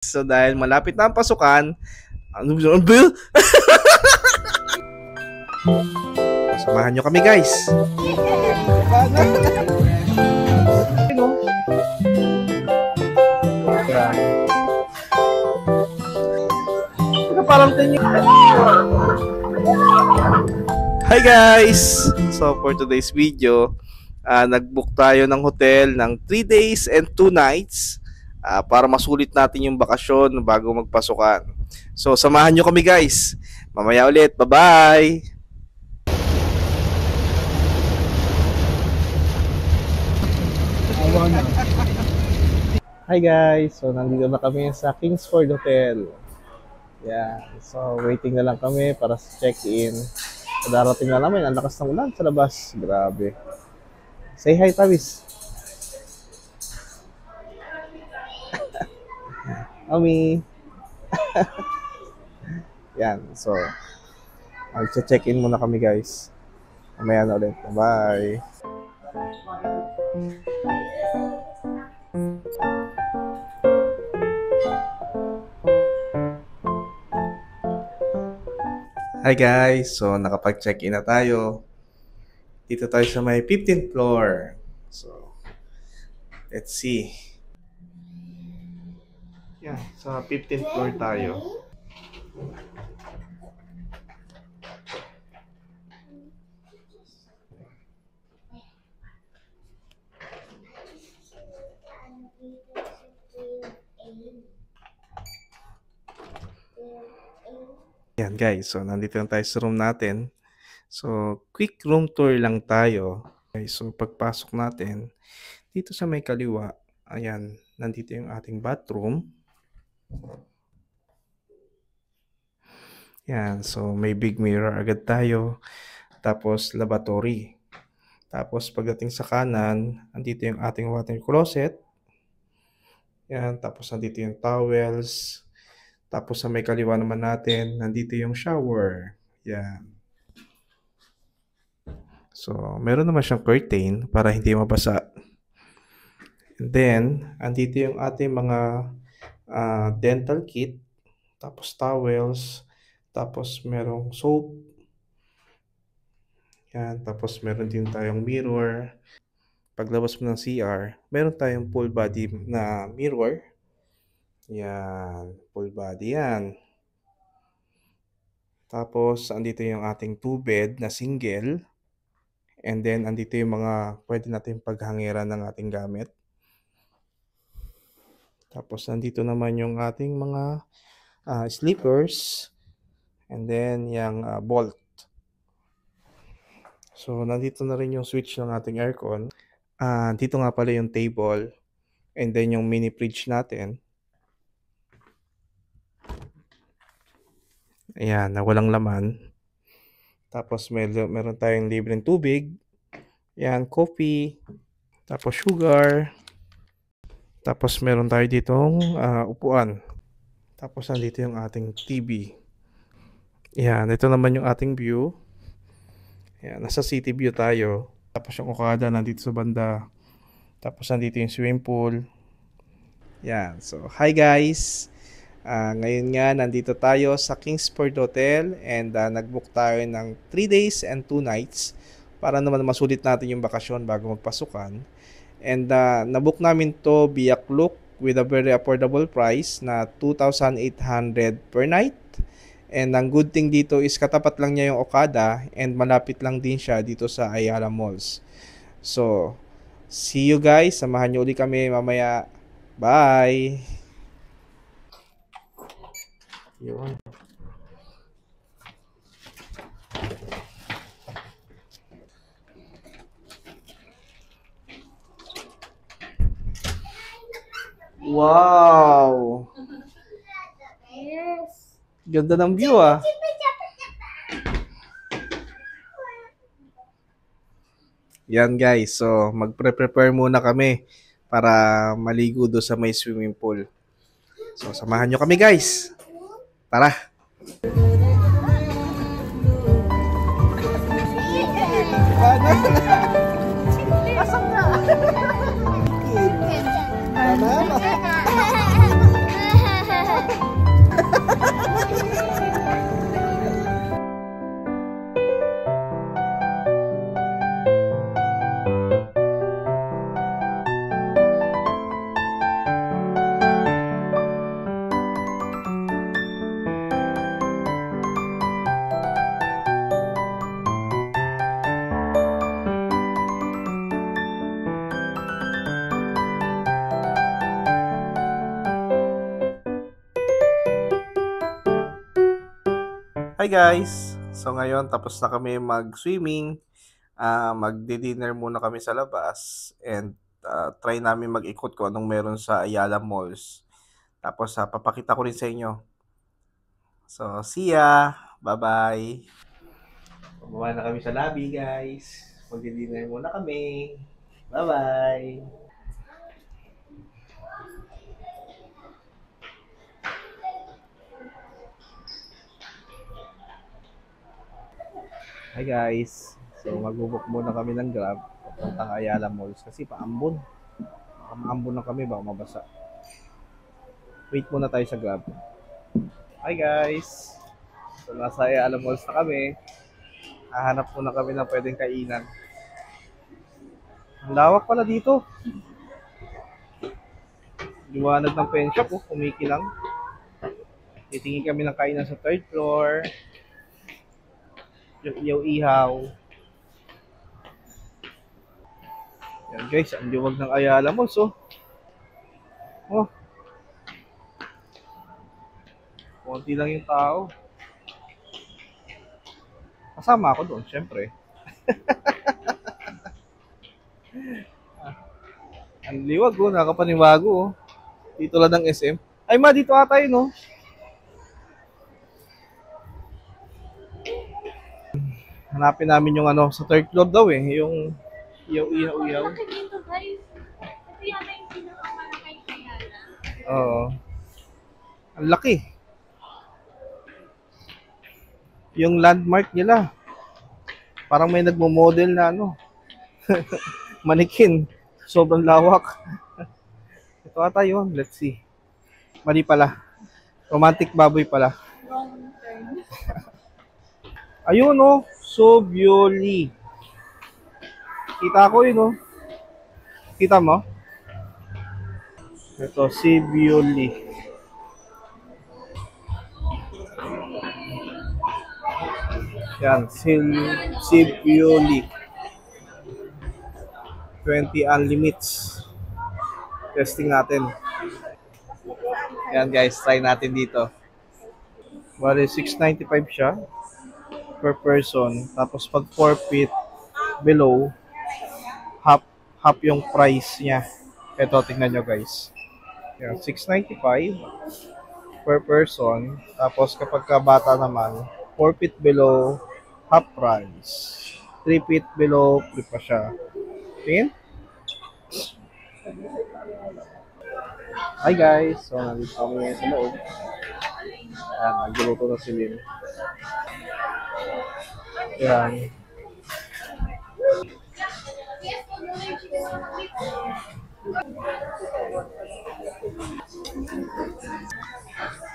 So dahil malapit na ang pasukan, ano ba? Samahan nyo kami guys. Parang Hi guys! So for today's video, nag-book tayo ng hotel ng 3 days and 2 nights para masulit natin yung bakasyon bago magpasukan. So samahan nyo kami guys. Mamaya ulit. Bye-bye! Hi guys! So nandito na kami sa Kingsford Hotel. Yeah, so waiting na lang kami para sa check-in. So, darating na namin, ang lakas ng ulan sa labas. Grabe. Say hi, Tavis. Ami. Yan, so mag-check-in muna kami guys. Mamaya na ulit. Bye. Hi guys! So nakapag-check-in na tayo. Dito tayo sa may 15th floor. So let's see. Yeah, sa 15th floor tayo. Yan guys, so nandito na tayo sa room natin. So quick room tour lang tayo. Okay, so pagpasok natin, dito sa may kaliwa, ayan, nandito yung ating bathroom. Yan, so may big mirror agad tayo. Tapos lavatory. Tapos pagdating sa kanan, nandito yung ating water closet. Yan, tapos nandito yung towels. Tapos sa may kaliwa naman natin, nandito yung shower. Yan. So, meron naman siyang curtain para hindi mabasa. And then, andito yung ating mga dental kit. Tapos towels. Tapos merong soap. Yan. Tapos meron din tayong mirror. Paglabas mo ng CR, meron tayong full body na mirror. Yan, full body yan. Tapos, andito yung ating 2-bed na single. And then, andito yung mga pwede natin paghangiran ng ating gamit. Tapos, andito naman yung ating mga sleepers. And then, yung bolt. So, nandito na rin yung switch ng ating aircon. Dito nga pala yung table. And then, yung mini fridge natin. Ayan, na walang laman. Tapos meron tayong libreng tubig. Ayan, coffee. Tapos sugar. Tapos meron tayo ditong upuan. Tapos nandito yung ating TV. Ayan, ito naman yung ating view. Ayan, nasa city view tayo. Tapos yung okada nandito sa banda. Tapos nandito yung swimming pool. Ayan, so hi guys! Ngayon nga, nandito tayo sa Kingsford Hotel and nag-book tayo ng 3 days and 2 nights para naman masulit natin yung bakasyon bago magpasukan. And na-book namin to via Klook with a very affordable price na 2,800 per night. And ang good thing dito is katapat lang niya yung Okada and malapit lang din siya dito sa Ayala Malls. So, see you guys. Samahan niyo ulit kami mamaya. Bye! Yun. Wow! Yes. Ganda ng view ah. Yan guys, so magpre-prepare muna kami para maligo do sa may swimming pool. So samahan nyo kami guys. Tara! Pasok na! Tama ba? Hi guys! So ngayon tapos na kami mag-swimming. Magdi-dinner muna kami sa labas and try namin mag-ikot kung anong meron sa Ayala Malls. Tapos papakita ko rin sa inyo. So see ya! Bye-bye! Bumaba na kami sa lobby guys. Magdi-dinner muna kami. Bye-bye! Hi guys! So magbubuk muna kami ng Grab papuntang Ayala Malls kasi paambon. Baka maambon na kami, baka mabasa. Wait muna tayo sa Grab. Hi guys! So nasa Ayala Malls na kami. Hahanap muna kami ng pwedeng kainan. Ang lawak pala dito. Liwanag ng pen shop, kumikilang. Titingin kami ng kainan sa third floor. Yung ihaw-ihaw. Yan guys, ang liwag ng Ayala Malls, oh. Konti lang yung tao. Kasama ako doon, syempre. Ang liwag, nakapaniwago, oh. Dito lang ng SM. Ay ma, dito ata yun, no? Hanapin namin yung sa third floor daw eh. Yung ihaw-ihaw. Oo. Ang laki. Yung landmark nila. Parang may nagmo-model na manikin. Sobrang lawak. Ito ata yun. Let's see. Mali pala. Romantic baboy pala. Ayun, no? Sobioli. Kita ko yun, no? Kita mo? Ito, Sobioli. Yan, Sobioli. 20 unlimits. Testing natin. Yan guys, try natin dito. Bali, 695 siya per person. Tapos pag 4 feet below, half yung price niya. Ito, tingnan nyo guys. Yan, 695 per person. Tapos kapag bata naman, 4 feet below, half price. 3 feet below, free pa siya. Tingin? Hi guys! So, nandito kami ngayon sa loob. Ayan, nagluluto na si Lynn. Ayan.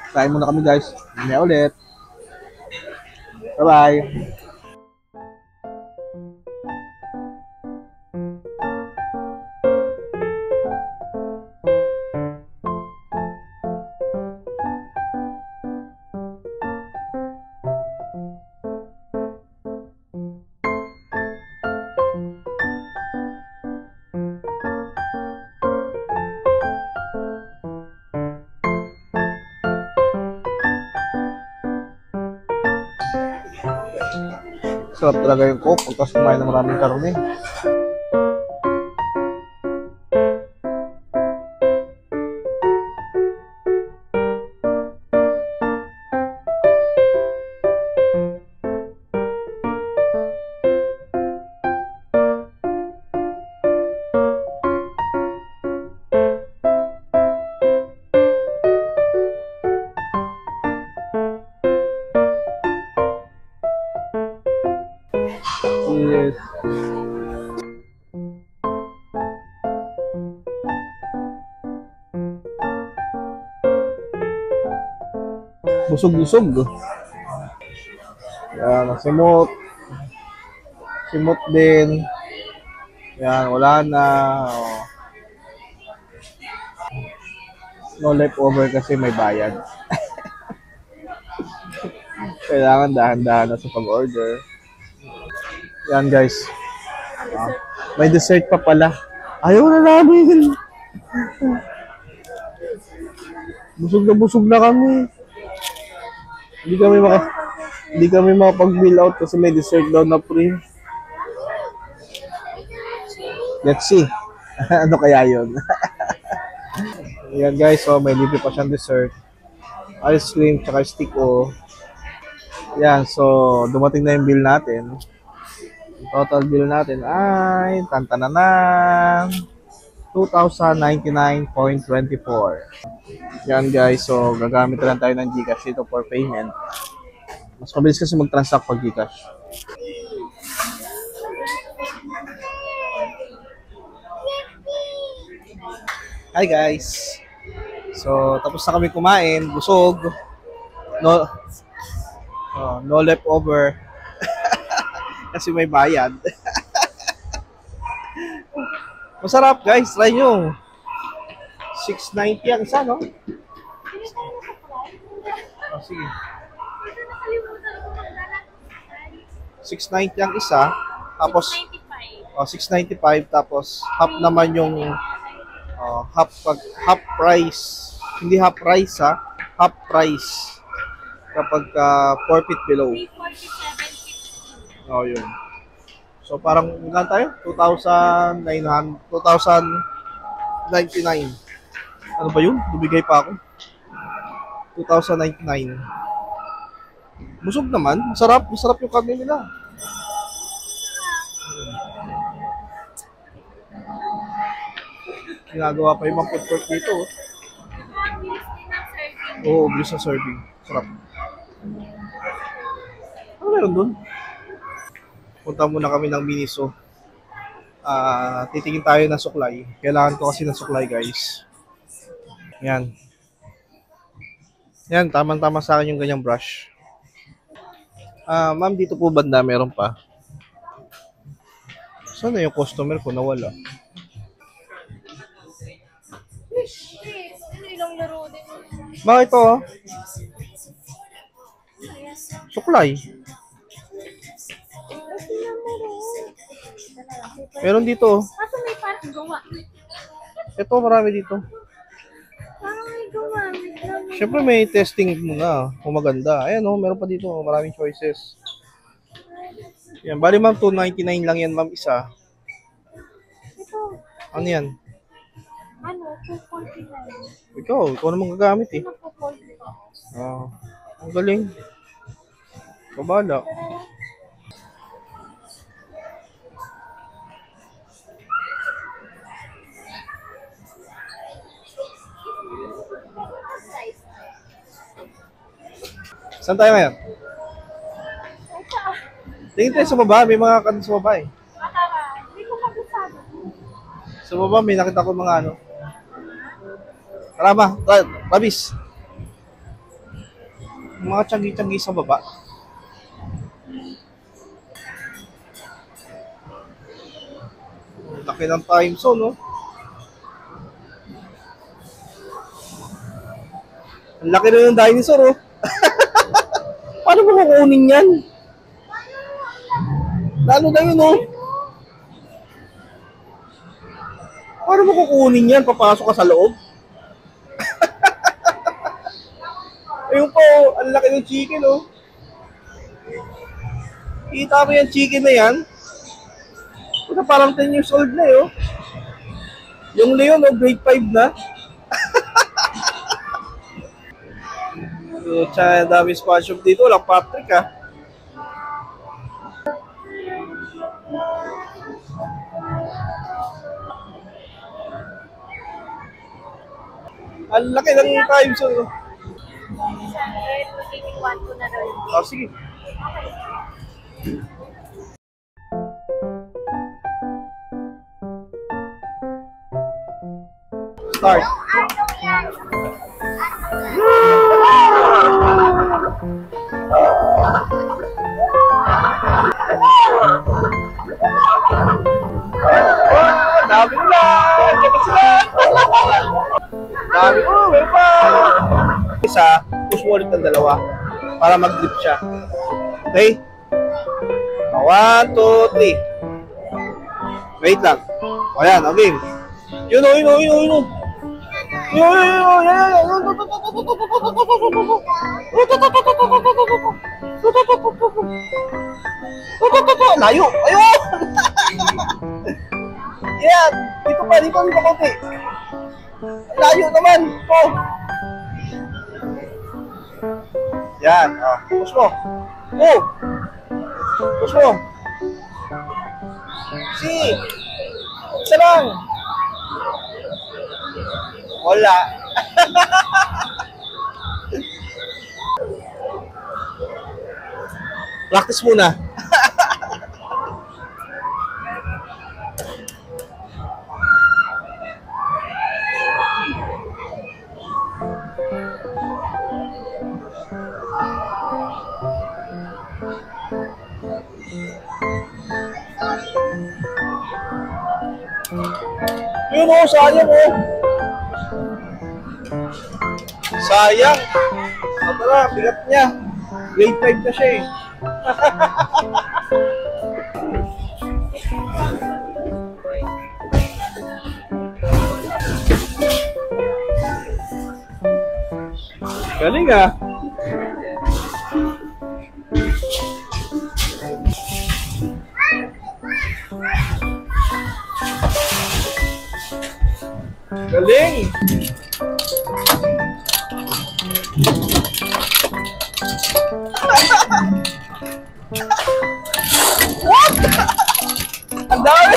Kain muna kami guys. Mamaya ulit. Bye-bye! Sarap talaga yung coke, tapos kumain ng maraming karne. Yes. Busog-busog. Yan, simot. Simot din. Yan, wala na. Oh. No leftover kasi may bayad. Kailangan dahan-dahan na sa pag-order. Yan guys. May dessert pa pala. Ayaw na namin. Busog na kami. Hindi kami Hindi kami makapag-bill out kasi may dessert daw na free. Let's see. Ano kaya yun? Yan guys, so may libre pa siyang dessert. Ice cream, tsaka stick o. Yan, so dumating na yung bill natin. Yung total bill natin ay tantananan 2,099.24. Yan guys, so gagamit lang tayo ng GCash dito for payment. Mas mabilis kasi mag-transact pag GCash. Hi guys. So tapos na kami kumain, busog. No no leftover. Kasi may bayad. Masarap guys, try nyo. 690 ang isa, no? Oh, sige. 690 ang isa, tapos 695 tapos half naman yung half price. Hindi half price ha, half price kapag 4 feet below. Oh, yun. So parang ilan tayo? 2,099. Ano ba yun? Bumigay pa ako. 2,099. Busog naman. Masarap. Masarap yung karne nila. Ginagawa pa yung mga food court dito. Oo, bilis na serving. Sarap. Ano meron dun? Punta muna kami ng Miniso. Titingin tayo ng suklay. Kailangan ko kasi ng suklay, guys. Yan. Yan, tamang-tama sa akin yung ganyang brush. Ma'am, dito po banda meron pa. Saan na yung customer ko? Nawala. Bakit ito? Suklay. Meron dito. Kaso may parang gawa. Ito, marami dito. Parang may gawa. Siyempre may testing muna kung maganda. Ayan o, meron pa dito. Maraming choices. Yan, bali ma'am, 299 lang yan ma'am isa. Ito. Ano yan? Ano? 249. Ikaw naman gagamit eh. Ano po 40? Ang galing. Babala. Saan tayo ngayon? Tingin tayo sa baba, may mga kan sa baba eh. Hindi ko magsasado. Sa baba may nakita ko mga ano. Tara, Rabis. Mga tiyanggi-tiyanggi sa baba. Laki ng time zone, no? Ang laki na ng dinosaur, oh. Paano mo kukunin yan? Lalo na yun, oh. Paano mo kukunin yan? Papasok ka sa loob? Ayun po, ang laki ng chicken, oh. Kita mo yung chicken na yan? Parang 10 years old na, oh. Yung Leon, oh, grade 5 na. So, tsaka dami sponsor dito. Walang Patrick, ha. Ang laki ng time zone, oh. Magiging 1 ko na rin. Oh, sige. Start. Dami na! Check sila! Dami ko! May pa! Isa, push mo ulit ng dalawa para mag-grip siya. Okay? 1, 2, 3. Wait lang. O yan, okay. Yun o, yun o, yun o, yun o. Yun o, yun o, yan, yan, yan. layo! Ayun! Yan! Dito pa, dito konti. Layo naman! Oh! Yan, push mo. Oh! Push mo. Si! Isa lang! Wala. Practice muna. Yun o, sayang o. Sayang. Tara, bigat niya. Grade 5 na siya eh. Galing ah. Galing! What? Ang dami!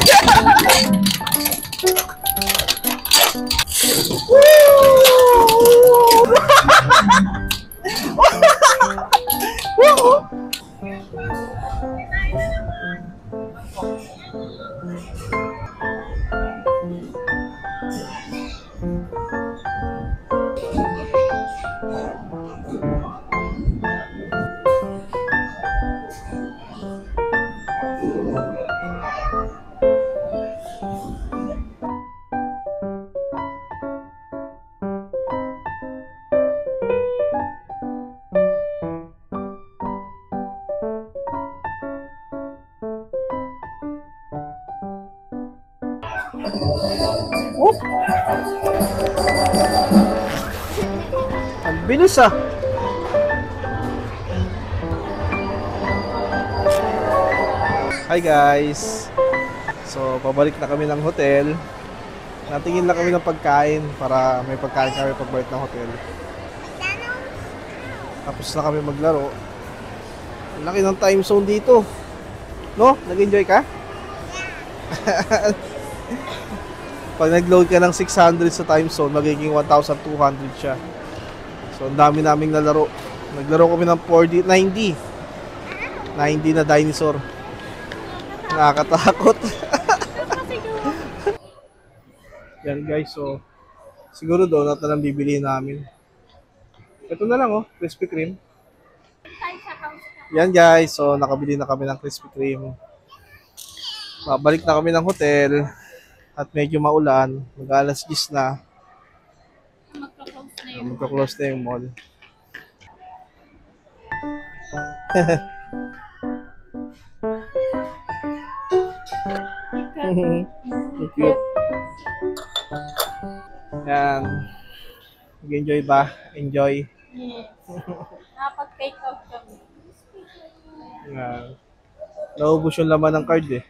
Oh. Ang bilis ah. Hi guys. So, pabalik na kami ng hotel. Natingin lang kami ng pagkain para may pagkain kami pagbalik ng hotel. Tapos na kami maglaro. Ang laki ng time zone dito. No? Nag-enjoy ka? Pag nag-load ka ng 600 sa time zone, magiging 1,200 siya. So, ang dami naming nalaro. Naglaro kami ng 4D, 9D. 9D na dinosaur. Nakakatakot. Yan guys, so siguro donut na lang bibili namin. Ito na lang oh, Krispy Kreme. Yan guys, so nakabili na kami ng Krispy Kreme. Babalik na kami ng hotel. At medyo maulan, mag-alas 10 na. Magka-close na yung mall. Cute. Yan. Nag-enjoy ba? Enjoy. Yes. Nakapag-take out kami. Yan. Naubos yung laman ng card eh.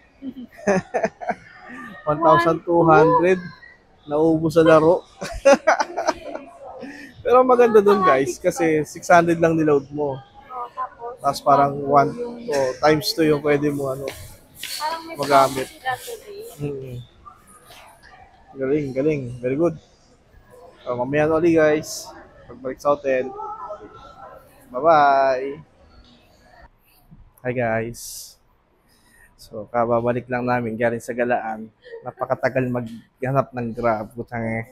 1,200 naubos sa laro. Pero maganda dun guys kasi 600 lang niload mo. Tapos parang 1 times 2 yung pwede mo magamit. Galing, galing. Very good. So, mamaya na ulit guys. Pagbalik sa hotel. Bye-bye. Hi guys. So, kababalik lang namin galing sa Galaan. Napakatagal maghanap ng Grab. Butang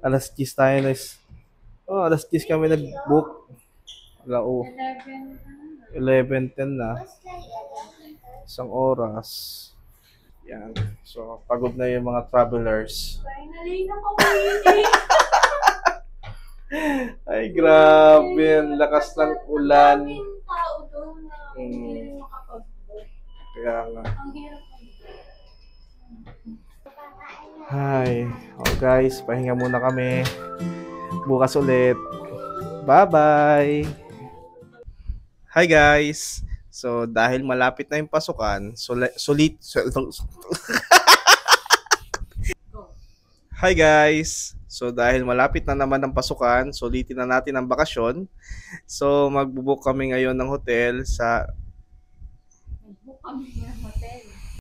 alas 10 tayo alas 10 kami nag-book. Alao. 11:10 na. Isang oras. Yan. So, pagod na yung mga travelers. Finally, nakapili. Ay, grabe. Ang lakas ng ulan. Tao doon na hindi makapag-book. Kaya nga. Ang hirap. Hi. Oh guys, pahinga muna kami. Bukas ulit. Bye-bye. Hi guys. So, dahil malapit na yung pasukan, Hi guys! So, dahil malapit na naman ang pasukan, sulitin na natin ang bakasyon. So, magbubook kami ngayon ng hotel sa Nag-book kami